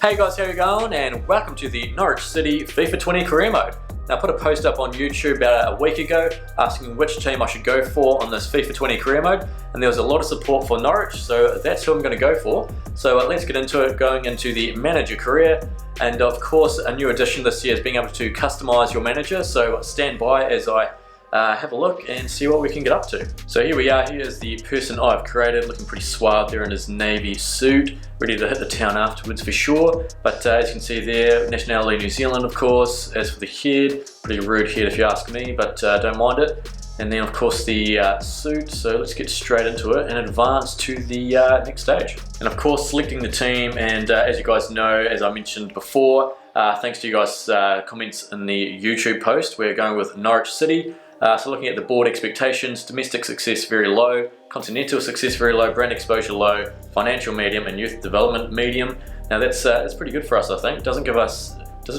Hey guys, how you going? And welcome to the Norwich City FIFA 20 career mode. Now I put a post up on YouTube about a week ago asking which team I should go for on this FIFA 20 career mode, and there was a lot of support for Norwich, so that's who I'm going to go for. So let's get into it, going into the manager career. And of course, a new addition this year is being able to customize your manager, so stand by as I have a look and see what we can get up to. So here we are, here is the person I've created, looking pretty suave there in his navy suit, ready to hit the town afterwards for sure. But as you can see there, nationality New Zealand of course. As for the head, pretty rude head if you ask me, but don't mind it. And then of course the suit, so let's get straight into it and advance to the next stage. And of course selecting the team, and as you guys know, as I mentioned before, thanks to you guys' comments in the YouTube post, we're going with Norwich City. So looking at the board expectations, domestic success very low, continental success very low, brand exposure low, financial medium, and youth development medium. Now that's pretty good for us, I think. Doesn't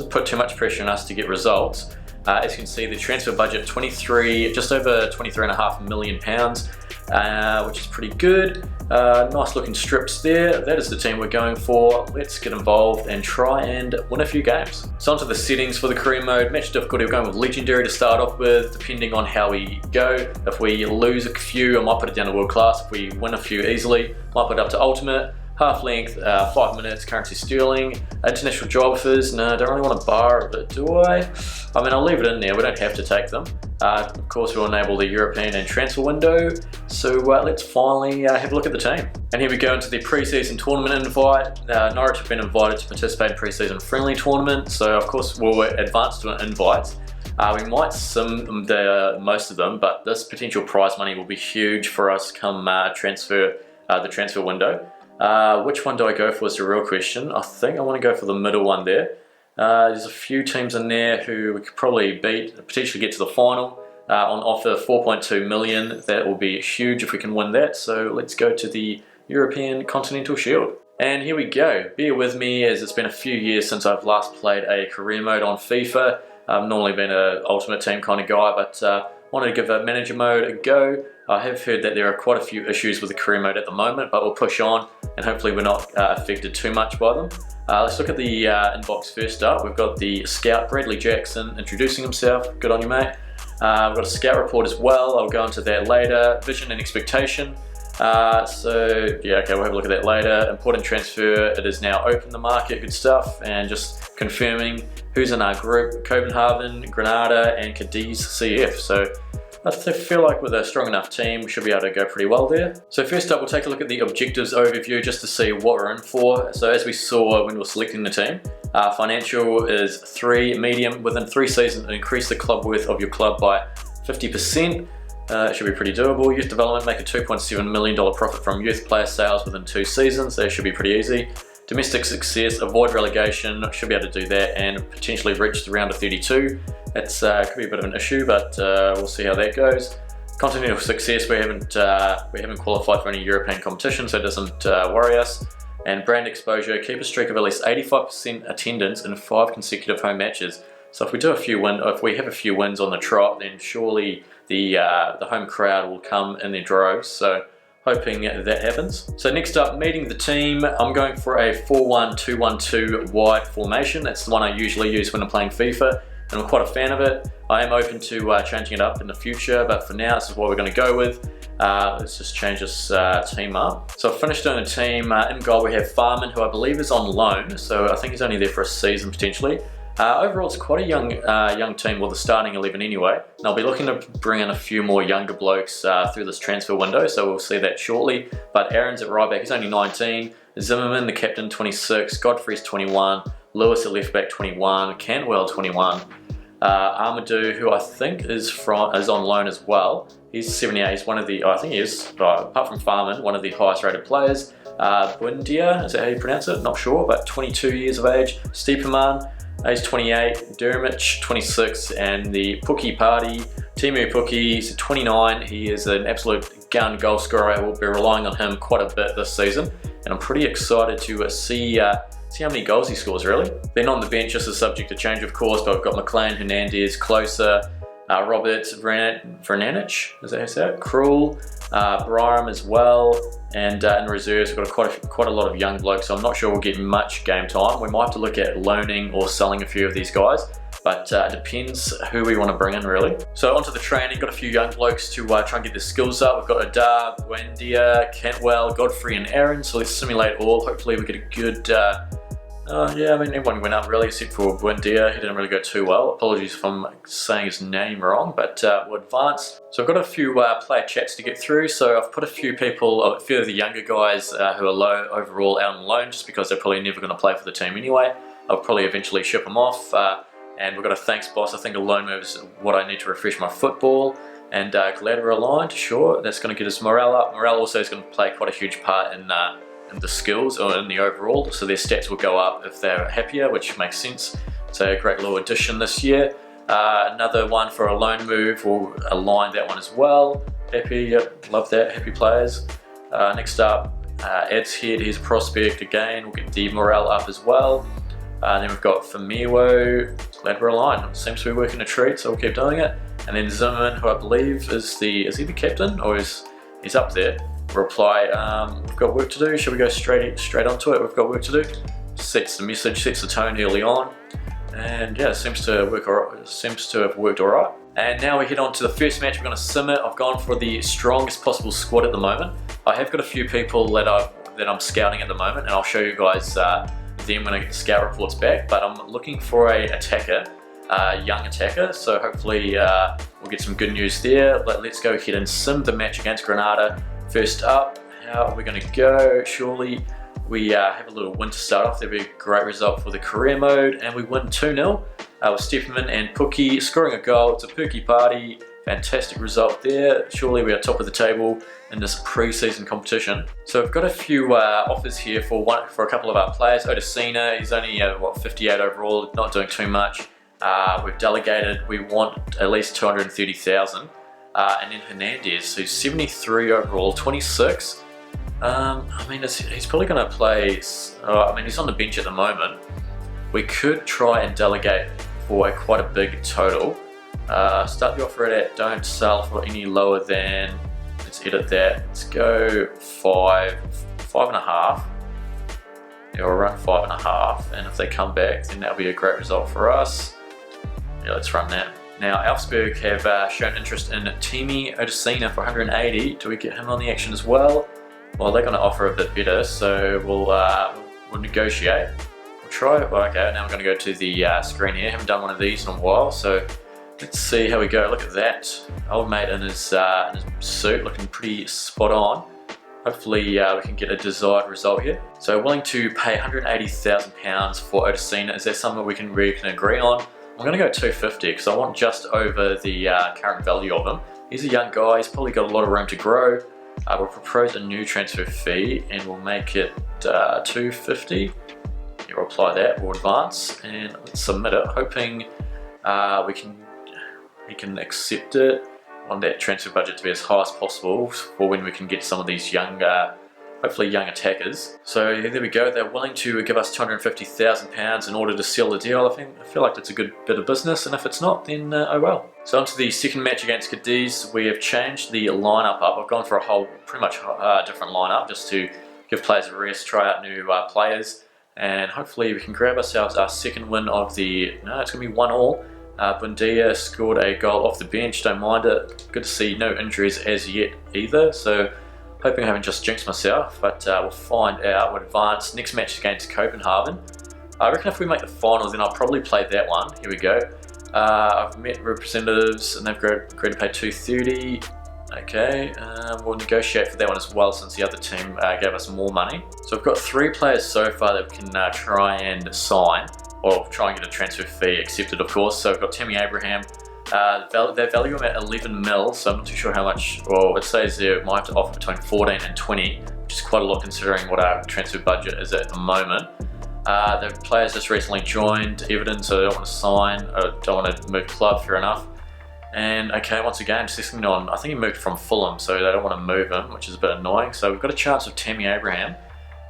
put too much pressure on us to get results. As you can see, the transfer budget just over £23.5 million, which is pretty good. Nice looking strips there. That is the team we're going for. Let's get involved and try and win a few games. So onto the settings for the career mode. Match difficulty, we're going with legendary to start off with, depending on how we go. If we lose a few, I might put it down to world class. If we win a few easily, might put it up to ultimate. Half length, 5 minutes, currency sterling. International geographers, no, I don't really want to bar it, do I? I mean, I'll leave it in there, we don't have to take them. Of course, we'll enable the European and transfer window. So let's finally have a look at the team. And here we go into the pre-season tournament invite. Norwich have been invited to participate in pre-season friendly tournament. So of course, we'll advance to an invite. We might sim most of them, but this potential prize money will be huge for us come the transfer window. Which one do I go for is the real question. I think I want to go for the middle one there. There's a few teams in there who we could probably beat, potentially get to the final. On offer 4.2 million, that will be huge if we can win that. So let's go to the European Continental Shield. And here we go. Bear with me as it's been a few years since I've last played a career mode on FIFA. I've normally been an ultimate team kind of guy, but wanted to give a manager mode a go. I have heard that there are quite a few issues with the career mode at the moment, but we'll push on and hopefully we're not affected too much by them. Let's look at the inbox first up. We've got the scout Bradley Jackson introducing himself. Good on you, mate. We've got a scout report as well. I'll go into that later. Vision and expectation. So yeah, okay, we'll have a look at that later. Important transfer. It is now open the market. Good stuff. And just confirming who's in our group: Copenhagen, Granada, and Cadiz CF. So I feel like with a strong enough team, we should be able to go pretty well there. So first up, we'll take a look at the objectives overview just to see what we're in for. So as we saw when we were selecting the team, financial is 3, medium. Within 3 seasons, increase the club worth of your club by 50%. It should be pretty doable. Youth development, make a $2.7 million profit from youth player sales within 2 seasons. That should be pretty easy. Domestic success, avoid relegation, should be able to do that and potentially reach the round of 32. That's could be a bit of an issue, but we'll see how that goes. Continental success, we haven't qualified for any European competition, so it doesn't worry us. And brand exposure, keep a streak of at least 85% attendance in 5 consecutive home matches. So if we have a few wins on the trot, then surely the home crowd will come in their droves. So hoping that happens. So next up, meeting the team. I'm going for a 4-1-2-1-2 wide formation. That's the one I usually use when I'm playing FIFA, and I'm quite a fan of it. I am open to changing it up in the future, but for now, this is what we're going to go with. Let's just change this team up. So I've finished doing a team. In goal, we have Farman, who I believe is on loan, so I think he's only there for a season potentially. Overall, it's quite a young team, well, the starting 11 anyway. And I'll be looking to bring in a few more younger blokes through this transfer window, so we'll see that shortly. But Aaron's at right back, he's only 19. Zimmerman, the captain, 26. Godfrey's 21. Lewis at left back, 21. Cantwell, 21. Amadou, who I think is on loan as well. He's 78. He's one of the, I think he is, apart from Farman, one of the highest rated players. Bundia, is that how you pronounce it? Not sure, but 22 years of age. Stieperman, age 28, Dermich 26, and the Pukki party, Timu Pukki, he's 29. He is an absolute gun goal scorer. I will be relying on him quite a bit this season, and I'm pretty excited to see how many goals he scores really. Then on the bench, this is subject to change of course, but we've got McLean, Hernandez, Closer, Roberts Vranich, is that how you say it? Krul, Bryam as well, and in reserves we've got quite a lot of young blokes, so I'm not sure we'll get much game time. We might have to look at loaning or selling a few of these guys, but it depends who we want to bring in really. So onto the training, got a few young blokes to try and get their skills up. We've got Adar, Buendia, Cantwell, Godfrey and Aaron, so let's simulate all. Hopefully we get a good, yeah, I mean everyone went up really except for Buendia. He didn't really go too well. Apologies if I'm saying his name wrong, but we'll advance. So I've got a few player chats to get through, so I've put a few people, a few of the younger guys who are low overall out on loan just because they're probably never going to play for the team anyway. I'll probably eventually ship them off. And we've got a thanks boss. I think a loan move is what I need to refresh my football. And glad we're aligned, sure. That's going to get us morale up. Morale also is going to play quite a huge part in the skills or in the overall. So their stats will go up if they're happier, which makes sense. So a great little addition this year. Another one for a loan move, we'll align that one as well. Happy, yep, love that, happy players. Next up, Ed's Head, here's a prospect again. We'll get the morale up as well. Then we've got Famiwo, glad we're aligned. Seems to be working a treat, so we'll keep doing it. And then Zimmerman, who I believe is he the captain, or he's up there. Reply, we've got work to do. Should we go straight onto it? We've got work to do. Sets the message, sets the tone early on, and yeah, it seems to have worked all right. And now we head on to the first match. We're going to sim it. I've gone for the strongest possible squad at the moment. I have got a few people that I'm scouting at the moment, and I'll show you guys them when I get the scout reports back. But I'm looking for a attacker, young attacker. So hopefully we'll get some good news there. Let's go ahead and sim the match against Granada. First up, how are we going to go? Surely we have a little win to start off. That'd be a great result for the career mode, and we win 2-0 with Stephenman and Pookie scoring a goal. It's a Pookie party. Fantastic result there. Surely we are top of the table in this pre-season competition. So I've got a few offers here for a couple of our players. Odesina, he's only 58 overall, not doing too much. We've delegated. We want at least 230,000. And then Hernandez, who's 73 overall, 26. I mean, he's probably going to play. I mean, he's on the bench at the moment. We could try and delegate for quite a big total. Start the offer at don't sell for any lower than, let's edit that, let's go 5.5. Yeah, we'll run 5.5, and if they come back then that'll be a great result for us. Yeah, let's run that. Now Augsburg have shown interest in Timi Odesina for 180. Do we get him on the action as well? Well, they're going to offer a bit better, so we'll negotiate. We'll try it. Well, okay, now I'm going to go to the screen here. Haven't done one of these in a while, so let's see how we go. Look at that. Old mate in his suit, looking pretty spot on. Hopefully we can get a desired result here. So willing to pay £180,000 for Odesina. Is that something we can agree on? I'm going to go 250 because I want just over the current value of him. He's a young guy. He's probably got a lot of room to grow. We'll propose a new transfer fee and we'll make it 250. Yeah, we'll apply that. We'll advance and let's submit it, hoping we can accept it. On that transfer budget to be as high as possible for when we can get some of these young, hopefully young attackers. So yeah, there we go. They're willing to give us £250,000 in order to seal the deal. I feel like that's a good bit of business, and if it's not, then oh well. So onto the second match against Cadiz, we have changed the lineup up. I've gone for a whole pretty much different lineup just to give players a rest, try out new players, and hopefully we can grab ourselves our second win of the. No, it's going to be 1-1. Buendia scored a goal off the bench, don't mind it. Good to see no injuries as yet either, so hoping I haven't just jinxed myself, but we'll find out. We'll advance. Next match against Copenhagen. I reckon if we make the final, then I'll probably play that one. Here we go. I've met representatives and they've agreed to pay 230. Okay, we'll negotiate for that one as well since the other team gave us more money. So I've got 3 players so far that we can try and sign, or try and get a transfer fee accepted, of course. So we've got Tammy Abraham. They value him at 11 mil, so I'm not too sure how much. Well, it says they might have to offer between 14 and 20, which is quite a lot considering what our transfer budget is at the moment. The players just recently joined Everton, so they don't want to sign, or don't want to move club, fair enough. And okay, once again, Sessegnon on, I think he moved from Fulham, so they don't want to move him, which is a bit annoying. So we've got a chance of Tammy Abraham.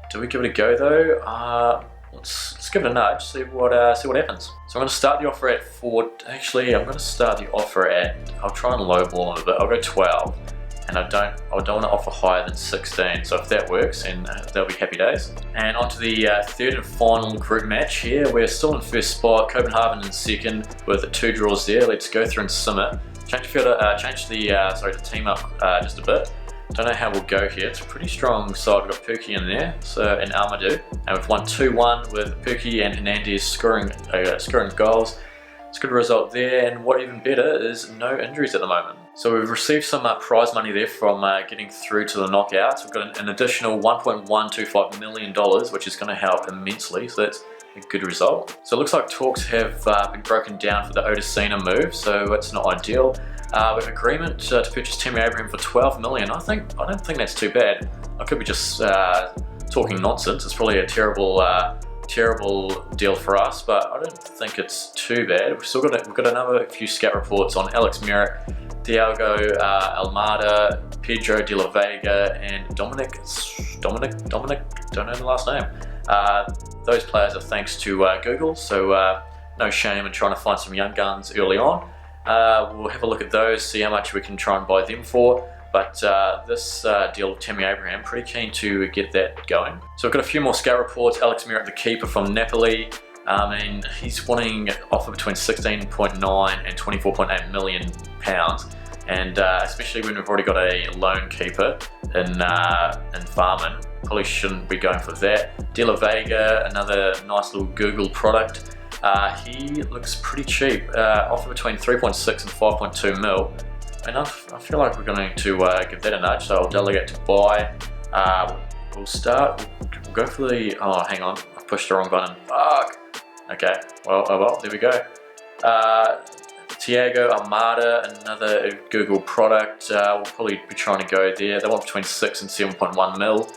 Do we give it a go though? let's give it a nudge, see what happens. So I'm going to start the offer at 4. Actually, I'm going to start the offer at, I'll try and lowball him a bit. I'll go 12, and I don't want to offer higher than 16. So if that works, and that'll be happy days. And on to the third and final group match here. We're still in first spot, Copenhagen in second with 2 draws there. Let's go through and sim it. Change the team up just a bit. Don't know how we'll go here. It's a pretty strong side. We've got Pukki in there, and Amadou, and we've won 2-1 with Pukki and Hernandez scoring goals. It's a good result there, and what even better is no injuries at the moment. So we've received some prize money there from getting through to the knockouts. We've got an additional $1.125 million, which is going to help immensely. So that's a good result. So it looks like talks have been broken down for the Odesina move, so that's not ideal. We have agreement to purchase Tammy Abraham for 12 million. I don't think that's too bad. I could be just talking nonsense. It's probably a terrible deal for us, but I don't think it's too bad. We've got another few scout reports on Alex Merrick, Thiago Almada, Pedro de la Vega, and Dominic. Don't know the last name. Those players are thanks to Google, so no shame in trying to find some young guns early on. We'll have a look at those, see how much we can try and buy them for. But this deal with Tammy Abraham, pretty keen to get that going. So we've got a few more scout reports. Alex Merrick, the keeper from Napoli, and he's wanting offer between 16.9 and 24.8 million pounds. And especially when we've already got a lone keeper in Farman, probably shouldn't be going for that. De La Vega, another nice little Google product. He looks pretty cheap. Offer between 3.6 and 5.2 mil. And I feel like we're going to give that a nudge, so I'll delegate to buy. We'll go for the, oh hang on, I pushed the wrong button, fuck. Okay, well, there we go. Thiago Almada, another Google product, we'll probably be trying to go there. They want between 6 and 7.1 mil.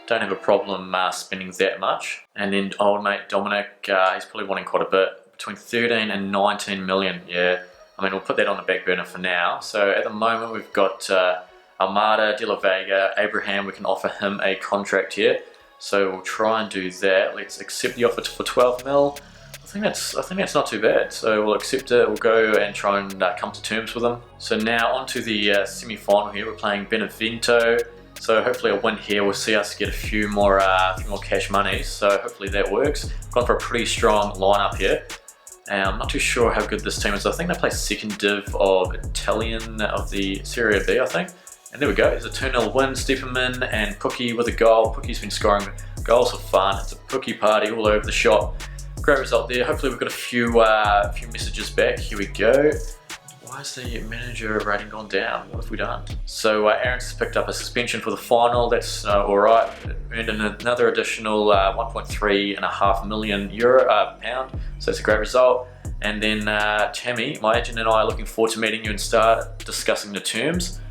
Don't have a problem spending that much. And then old mate Dominic, he's probably wanting quite a bit, between 13 and 19 million, yeah. I mean, we'll put that on the back burner for now. So at the moment, we've got Almada, De La Vega, Abraham. We can offer him a contract here. So we'll try and do that. Let's accept the offer for 12 mil. I think that's not too bad. So we'll accept it. We'll go and try and come to terms with them. So now on to the semi-final here. We're playing Benevento. So hopefully a win here will see us get a few more cash money. So hopefully that works. Gone for a pretty strong lineup here. And I'm not too sure how good this team is. I think they play second div of Italian of the Serie B, I think. And there we go, it's a 2-0 win. Stepperman and Pukki with a goal. Pukki's been scoring goals for fun. It's a Pukki party all over the shop. Great result there. Hopefully we've got a few messages back. Here we go. Why is the manager rating gone down? What have we done? So Aaron's picked up a suspension for the final. That's alright. Earned another additional 1.3 million pound. So that's a great result. And then Tammy, my agent, and I are looking forward to meeting you and start discussing the terms.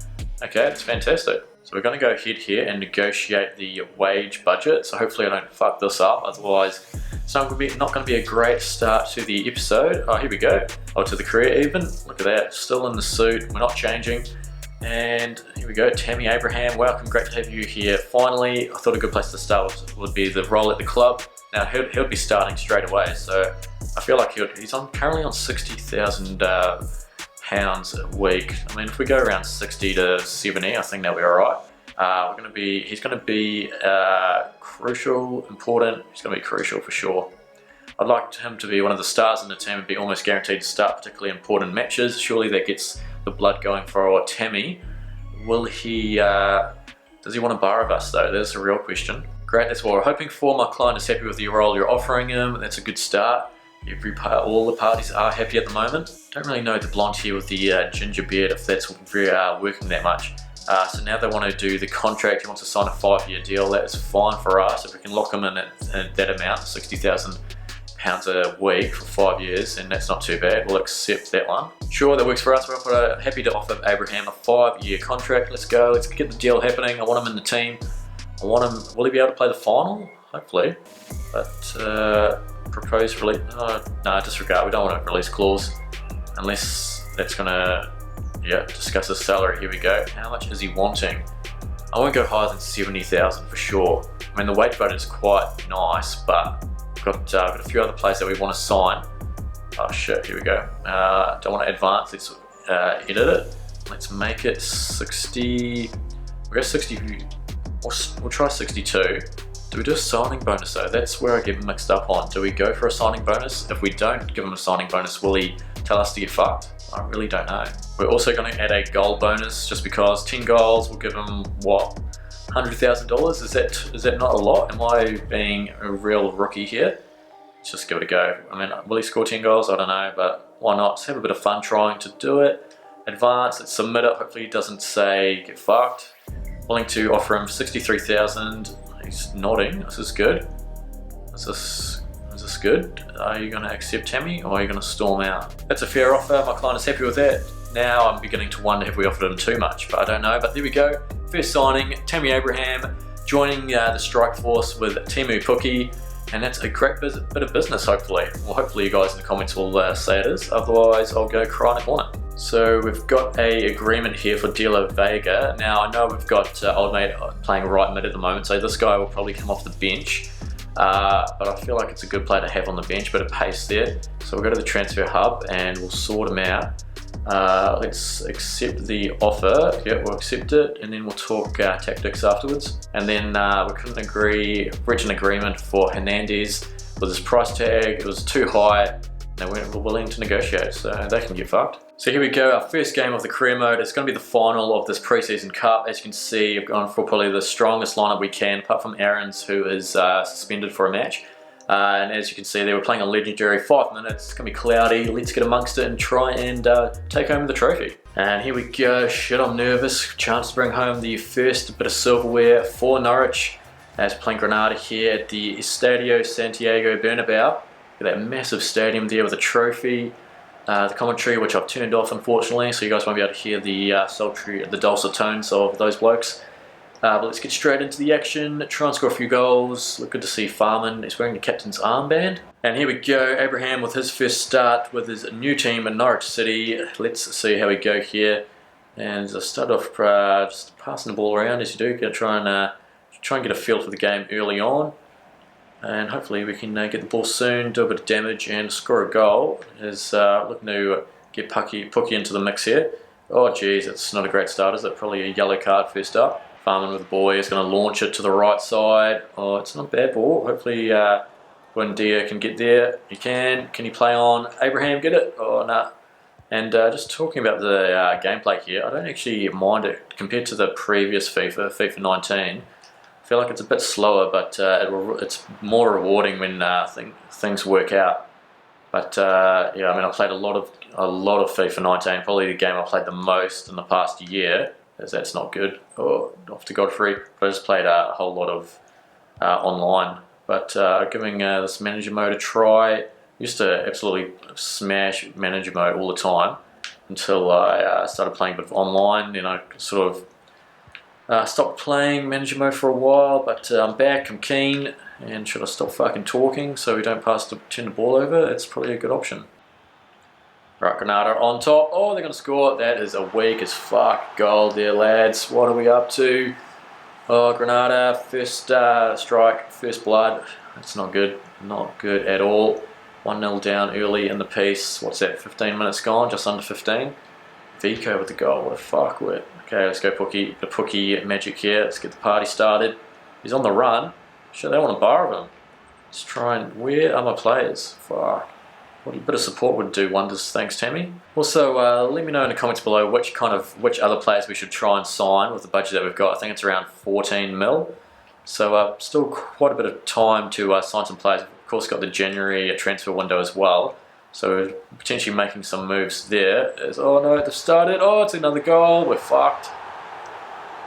Okay, that's fantastic. So we're going to go ahead here and negotiate the wage budget. So hopefully I don't fuck this up. Otherwise, it's not going to be a great start to the episode. Oh, here we go. Oh, to the career even. Look at that. Still in the suit. We're not changing. And here we go. Tammy Abraham. Welcome. Great to have you here. Finally, I thought a good place to start would be the role at the club. Now, he'll be starting straight away. So I feel like he's currently on 60,000 pounds a week. I mean, if we go around 60 to 70, I think that'll be alright. He's going to be crucial, important. He's going to be crucial for sure. I'd like him to be one of the stars in the team and be almost guaranteed to start particularly important matches. Surely that gets the blood going for our Tammy. Does he want to borrow us though? That's a real question. Great, that's what we're hoping for. My client is happy with the role you're offering him. That's a good start. All the parties are happy at the moment. Don't really know the blonde here with the ginger beard, if that's working that much. So now they want to do the contract. He wants to sign a 5-year deal. That is fine for us. If we can lock him in at that amount, 60,000 pounds a week for 5 years, and that's not too bad. We'll accept that one. Sure, that works for us. We're happy to offer Abraham a 5-year contract. Let's go. Let's get the deal happening. I want him in the team. I want him. Will he be able to play the final? Hopefully. But proposed release. No, disregard. We don't want a release clause unless that's gonna. Yeah, discuss his salary. Here we go. How much is he wanting? I won't go higher than 70,000 for sure. I mean, the wage budget is quite nice, but got a few other players that we want to sign. Oh shit, here we go. Don't want to advance, let's edit it. Let's make it 60, we'll go 60, we'll try 62. Do we do a signing bonus though? That's where I get mixed up on. Do we go for a signing bonus? If we don't give him a signing bonus, will he tell us to get fucked? I really don't know. We're also going to add a goal bonus just because 10 goals will give him, what, $100,000? Is that not a lot? Am I being a real rookie here? Let's just give it a go. I mean, will he score 10 goals? I don't know, but why not? Just have a bit of fun trying to do it. Advance, let's submit it. Hopefully he doesn't say get fucked. Willing to offer him 63,000. He's nodding. This is good. Is this good? Are you going to accept Tammy or are you going to storm out? That's a fair offer. My client is happy with that. Now I'm beginning to wonder if we offered him too much, but I don't know. But there we go. First signing, Tammy Abraham joining the strike force with Timu Puki, and that's a great bit of business, hopefully. Well, hopefully you guys in the comments will say it is. Otherwise, I'll go cry in a corner. So we've got a agreement here for gjweavr. Now I know we've got old mate playing right mid at the moment, so this guy will probably come off the bench. But I feel like it's a good player to have on the bench, bit of pace there. So we'll go to the transfer hub and we'll sort him out. Let's accept the offer. Yeah, we'll accept it, and then we'll talk tactics afterwards. And then we couldn't reach an agreement for Hernandez with his price tag. It was too high. They weren't willing to negotiate, so they can get fucked. So here we go, our first game of the career mode. It's going to be the final of this preseason cup. As you can see, I've gone for probably the strongest lineup we can, apart from Aaron's, who is suspended for a match. And as you can see, they were playing a legendary 5 minutes. It's going to be cloudy. Let's get amongst it and try and take home the trophy. And here we go. Shit, I'm nervous. Chance to bring home the first bit of silverware for Norwich. As playing Granada here at the Estadio Santiago Bernabeu. Look at that massive stadium there with a trophy. The commentary, which I've turned off unfortunately, so you guys won't be able to hear the dulcet tones of those blokes. But let's get straight into the action, try and score a few goals. Look good to see Farman. He's wearing the captain's armband. And here we go, Abraham with his first start with his new team in Norwich City. Let's see how we go here. And I'll start off just passing the ball around as you do. Gonna try and get a feel for the game early on. And hopefully we can get the ball soon, do a bit of damage and score a goal. Is looking to get Puki into the mix here. Oh geez, it's not a great start, is it? Probably a yellow card first up. Farman with the ball, he's going to launch it to the right side. Oh, it's not a bad ball. Hopefully Buendia can get there. He can. Can he play on? Abraham, get it? Oh, no. Nah. And just talking about the gameplay here, I don't actually mind it compared to the previous FIFA 19. I feel like it's a bit slower, but it's more rewarding when things work out. But yeah, I mean, I played a lot of FIFA 19, probably the game I played the most in the past year, as that's not good. Oh, off to Godfrey. But I just played a whole lot of online. But giving this manager mode a try. Used to absolutely smash manager mode all the time until I started playing a bit of online. Then I sort of stopped playing manager mode for a while, but I'm back, I'm keen, and should I stop fucking talking so we don't turn the ball over? It's probably a good option. Right, Granada on top. Oh, they're going to score. That is a weak as fuck goal there, lads. What are we up to? Oh, Granada, first strike, first blood. That's not good. Not good at all. 1-0 down early in the piece. What's that, 15 minutes gone? Just under 15. Vico with the goal. What a fuck with. Okay, let's go Puki. The Puki magic here. Let's get the party started. He's on the run. Shit, they want to borrow him. Let's try and... Where are my players? Fuck. What a bit of support would do wonders. Thanks, Tammy. Also, let me know in the comments below which other players we should try and sign with the budget that we've got. I think it's around 14 mil. So still quite a bit of time to sign some players. Of course, got the January transfer window as well. So potentially making some moves there. Oh no, they've started. Oh, it's another goal. We're fucked.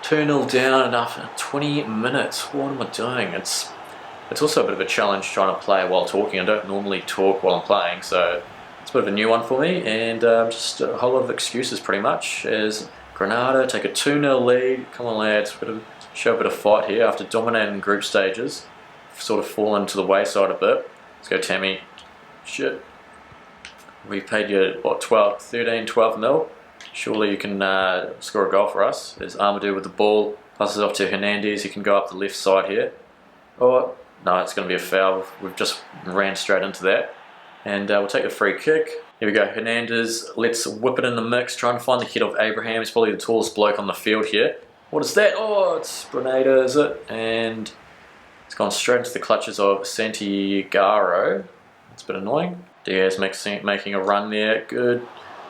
2-0 down after 20 minutes. What am I doing? It's also a bit of a challenge trying to play while talking. I don't normally talk while I'm playing, so it's a bit of a new one for me. And just a whole lot of excuses pretty much. As Granada take a 2-0 lead. Come on lads, show a bit of fight here after dominating group stages. Sort of fallen to the wayside a bit. Let's go Tammy. Shit. We paid you, what, 12 mil? Surely you can score a goal for us. There's Amadou with the ball. Passes off to Hernandez. He can go up the left side here. Oh, No, it's going to be a foul. We've just ran straight into that. And we'll take the free kick. Here we go, Hernandez. Let's whip it in the mix. Trying to find the head of Abraham. He's probably the tallest bloke on the field here. What is that? Oh, it's Grenada, is it? And it's gone straight into the clutches of Santiago. It's a bit annoying. Diaz making a run there. Good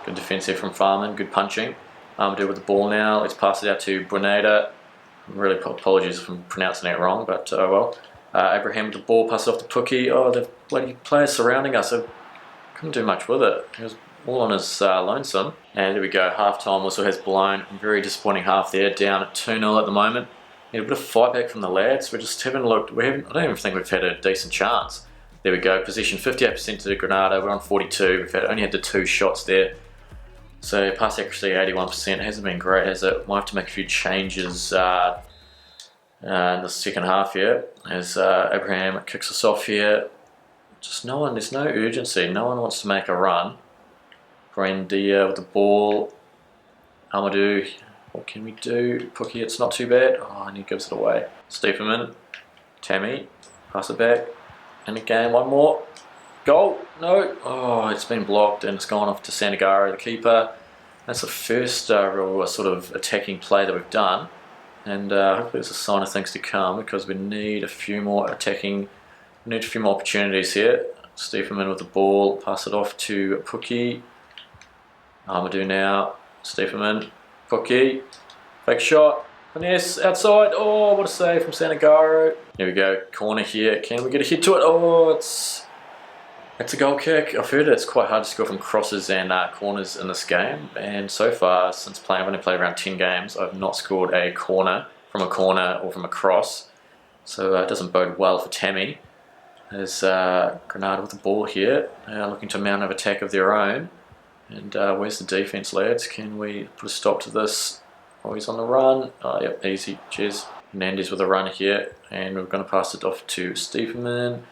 defense here from Farman. Good punching. Amadou with the ball now. Let's pass it out to Grenada. Really apologies if I'm pronouncing that wrong, but oh well. Abraham with the ball, pass it off to Pookie. Oh, the bloody players surrounding us. I couldn't do much with it. He was all on his lonesome. And there we go, half-time whistle has blown. Very disappointing half there, down at 2-0 at the moment. Need a bit of fight back from the lads. We just haven't looked, I don't even think we've had a decent chance. There we go, possession 58% to Grenada. We're on 42. We've only had the 2 shots there. So pass accuracy 81%. Hasn't been great, has it? Might have to make a few changes in the second half here, as Abraham kicks us off here. Just no one, there's no urgency. No one wants to make a run. Brandia with the ball. Amadou, what can we do? Pookie, it's not too bad. Oh, and he gives it away. Stephenman, Tammy, pass it back. And again, one more. Goal, no. Oh, it's been blocked and it's gone off to Santiago, the keeper. That's the first real sort of attacking play that we've done. And hopefully it's a sign of things to come, because we need a few more attacking, we need a few more opportunities here. Stephenman with the ball, pass it off to Pookie. Amadou now, Stephenman, Pookie, fake shot, finesse, outside. Oh, what a save from Santiago. Here we go, corner here. Can we get a hit to it? Oh, it's a goal kick. I've heard it's quite hard to score from crosses and corners in this game, and so far, since playing, I've only played around 10 games, I've not scored a corner from a corner or from a cross, so it doesn't bode well for Tammy. There's Grenada with the ball here, looking to mount an attack of their own, and where's the defence, lads? Can we put a stop to this? Oh, he's on the run. Oh, yep, easy, cheers. Hernandez with a run here, and we're going to pass it off to Stephenman.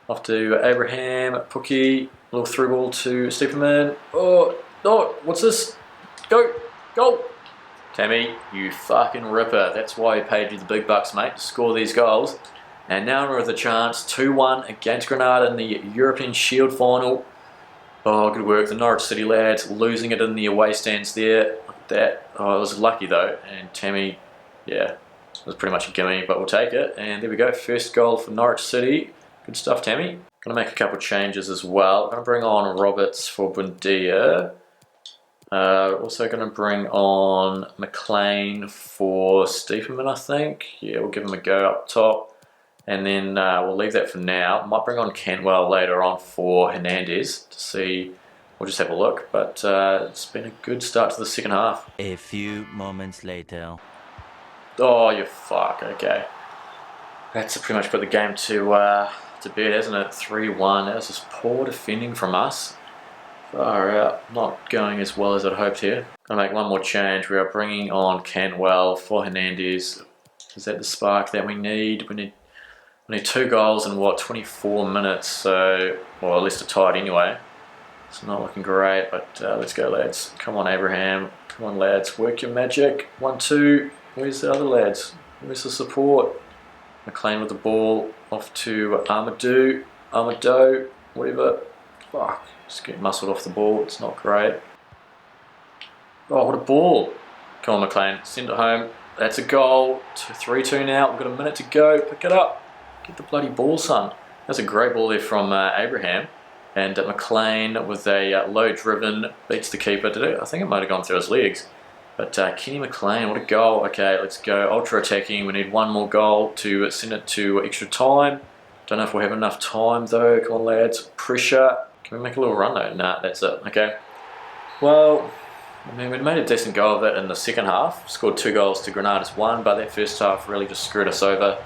Off to Abraham, Pookie, little through ball to Stephenman. Oh, no, what's this? Go, go! Tammy, you fucking ripper. That's why he paid you the big bucks, mate, to score these goals. And now we're with a chance, 2-1 against Grenada in the European Shield final. Oh, good work. The Norwich City lads losing it in the away stands there. Look at that. Oh, it was lucky though. And Tammy, yeah, it was pretty much a gimme, but we'll take it. And there we go, first goal for Norwich City. Good stuff, Tammy. Gonna make a couple of changes as well. Gonna bring on Roberts for Bundia. Also gonna bring on McLean for Stephenman, I think. Yeah, we'll give him a go up top. And then we'll leave that for now. Might bring on Cantwell later on for Hernandez to see. We'll just have a look. But it's been a good start to the second half. A few moments later. Oh, you fuck. Okay. That's pretty much put the game to bed, hasn't it? 3-1. That was just poor defending from us. Far out. Not going as well as I'd hoped here. Gonna make one more change. We are bringing on Cantwell for Hernandez. Is that the spark that we need? We need 2 goals in what, 24 minutes? So, well, at least a tie anyway. It's not looking great, but let's go, lads. Come on, Abraham. Come on, lads. Work your magic. 1-2. Where's the other lads? Where's the support? McLean with the ball, off to Amadou, whatever. Fuck, just get muscled off the ball, it's not great. Oh, what a ball. Come on, McLean, send it home. That's a goal, 3-2 now, we've got a minute to go, pick it up. Get the bloody ball, son. That's a great ball there from Abraham. And McLean with a low driven, beats the keeper. I think it might have gone through his legs. But Kenny McLean, what a goal. Okay, let's go. Ultra attacking. We need one more goal to send it to extra time. Don't know if we'll have enough time though. Come on, lads. Pressure. Can we make a little run though? Nah, that's it. Okay. Well, I mean, we made a decent go of it in the second half. Scored 2 goals to Grenada's 1, but that first half really just screwed us over.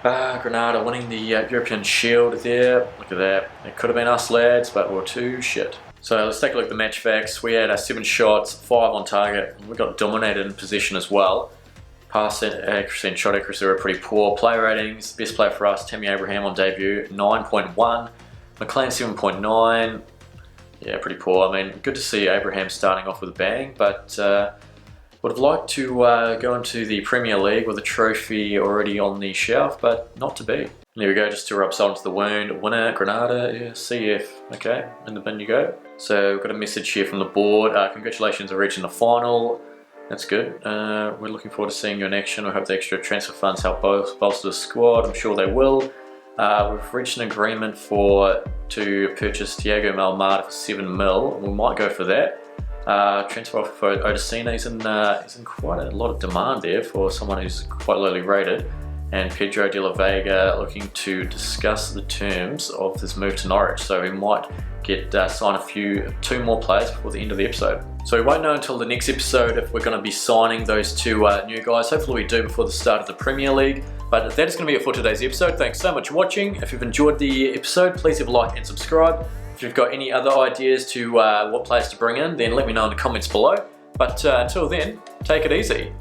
Grenada winning the European Shield there. Look at that. It could have been us, lads, but we're too shit. So let's take a look at the match facts. We had 7 shots, 5 on target. We got dominated in possession as well. Pass accuracy and shot accuracy were pretty poor. Player ratings, best player for us, Tammy Abraham on debut, 9.1. McLean 7.9. Yeah, pretty poor. I mean, good to see Abraham starting off with a bang, but would have liked to go into the Premier League with a trophy already on the shelf, but not to be. There we go, just to rub salt into the wound. Winner, Granada, yeah, CF. Okay, in the bin you go. So we've got a message here from the board. Congratulations on reaching the final. That's good. We're looking forward to seeing you in action. We hope the extra transfer funds help bolster the squad. I'm sure they will. We've reached an agreement to purchase Thiago Malmada for 7 mil. We might go for that. Transfer offer for Odesina is in quite a lot of demand there for someone who's quite lowly rated. And Pedro de la Vega looking to discuss the terms of this move to Norwich. So we might sign 2 more players before the end of the episode. So we won't know until the next episode if we're going to be signing those 2 new guys. Hopefully we do before the start of the Premier League. But that is going to be it for today's episode. Thanks so much for watching. If you've enjoyed the episode, please leave a like and subscribe. If you've got any other ideas to what players to bring in, then let me know in the comments below. But until then, take it easy.